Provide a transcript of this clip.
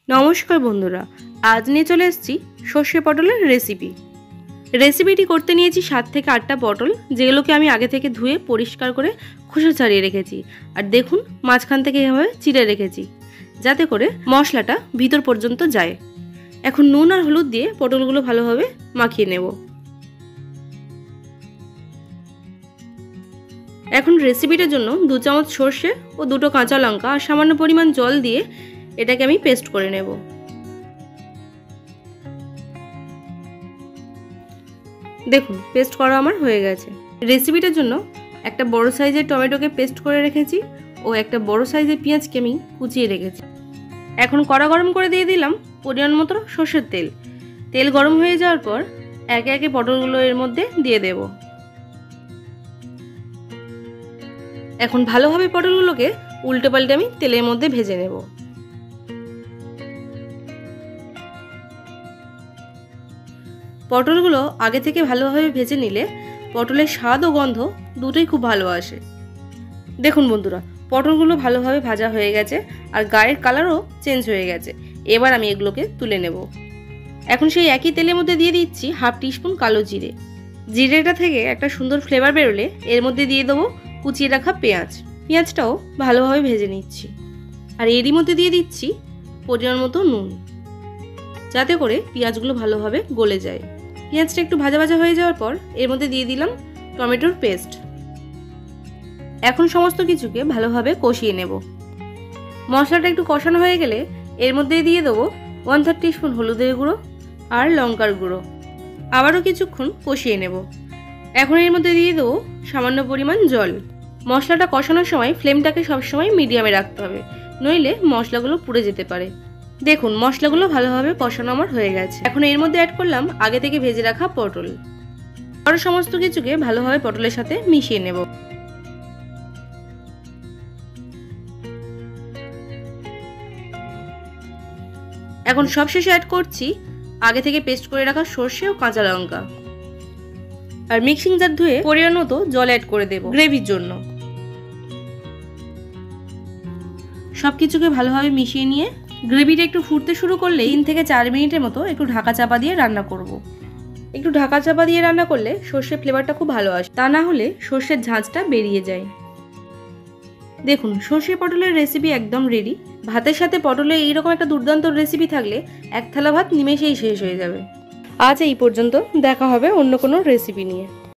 নমস্কার বন্ধুরা, আজ নিয়ে চলে এসেছি সর্ষে পটলের রেসিপিটি করতে নিয়েছি 7 থেকে 8টা পটল, যেগুলোকে আমি আগে থেকে ধুয়ে পরিষ্কার করে খোসা ছাড়িয়ে রেখেছি। আর দেখুন মাঝখান থেকে এভাবে চিড়ে রেখেছি যাতে করে মশলাটা ভিতর পর্যন্ত যায়। এখন নুন আর হলুদ দিয়ে পটলগুলো ভালোভাবে মাখিয়ে নেব। এখন রেসিপিটার জন্য 2 চামচ সর্ষে ও 2টো কাঁচা লঙ্কা আর সামান্য পরিমাণ জল দিয়ে এটাকে আমি পেস্ট করে নেব। দেখুন পেস্ট করা আমার হয়ে গেছে। রেসিপিটার জন্য একটা বড় সাইজের টমেটোকে পেস্ট করে রেখেছি ও একটা বড় সাইজের পেঁয়াজকে আমি কুচিয়ে রেখেছি। এখন কড়া গরম করে দিয়ে দিলাম পরিমাণ মতো সর্ষের তেল। তেল গরম হয়ে যাওয়ার পর একে একে পটলগুলো এর মধ্যে দিয়ে দেব। এখন ভালোভাবে পটলগুলোকে উল্টে পাল্টে আমি তেলের মধ্যে ভেজে নেব। পটলগুলো আগে থেকে ভালোভাবে ভেজে নিলে পটলের স্বাদ ও গন্ধ দুটোই খুব ভালো আসে। দেখুন বন্ধুরা, পটলগুলো ভালোভাবে ভাজা হয়ে গেছে আর গায়ের কালারও চেঞ্জ হয়ে গেছে। এবার আমি এগুলোকে তুলে নেব। এখন সেই একই তেলের মধ্যে দিয়ে দিচ্ছি 1/2 টিস্পুন কালো জিরে। জিরেটা থেকে একটা সুন্দর ফ্লেভার বেরোলে এর মধ্যে দিয়ে দেবো কুচিয়ে রাখা পেঁয়াজটাও ভালোভাবে ভেজে নিচ্ছি। আর এরই মধ্যে দিয়ে দিচ্ছি পরিমাণ মতো নুন, যাতে করে পেঁয়াজগুলো ভালোভাবে গলে যায়। পেঁয়াজটা একটু ভাজা ভাজা হয়ে যাওয়ার পর এর মধ্যে দিয়ে দিলাম টমেটোর পেস্ট। এখন সমস্ত কিছুকে ভালোভাবে কষিয়ে নেব। মশলাটা একটু কষানো হয়ে গেলে এর মধ্যে দিয়ে দেবো 1/3 টিস্পুন হলুদের গুঁড়ো আর লঙ্কার গুঁড়ো। আবারও কিছুক্ষণ কষিয়ে নেব। এখন এর মধ্যে দিয়ে দেবো সামান্য পরিমাণ জল। মশলাটা কষানোর সময় ফ্লেমটাকে সবসময় মিডিয়ামে রাখতে হবে, নইলে মশলাগুলো পুড়ে যেতে পারে। দেখুন মশলাগুলো ভালোভাবে কষানো আমার হয়ে গেছে। এখন এর মধ্যে অ্যাড করলাম আগে থেকে ভেজে রাখা পটল। আরও সমস্ত কিছুকে ভালোভাবে পটলের সাথে মিশিয়ে নেব। এখন সবশেষে অ্যাড করছি আগে থেকে পেস্ট করে রাখা সর্ষে ও কাঁচা লঙ্কা। আর মিক্সিং জার ধুয়ে পরিমাণ মতো জল অ্যাড করে দেব গ্রেভির জন্য। সবকিছুকে ভালোভাবে মিশিয়ে নিয়ে গ্রেভিটা একটু ফুটতে শুরু করলে 3 থেকে 4 মিনিটের মতো একটু ঢাকা চাপা দিয়ে রান্না করব। একটু ঢাকা চাপা দিয়ে রান্না করলে সর্ষের ফ্লেভারটা খুব ভালো আসে, তা না হলে সর্ষের ঝাঁঝটা বেরিয়ে যায়। দেখুন সর্ষে পটলের রেসিপি একদম রেডি। ভাতের সাথে পটলের এইরকম একটা দুর্দান্ত রেসিপি থাকলে এক থালা ভাত নিমেষেই শেষ হয়ে যাবে। আজ এই পর্যন্ত, দেখা হবে অন্য কোনো রেসিপি নিয়ে।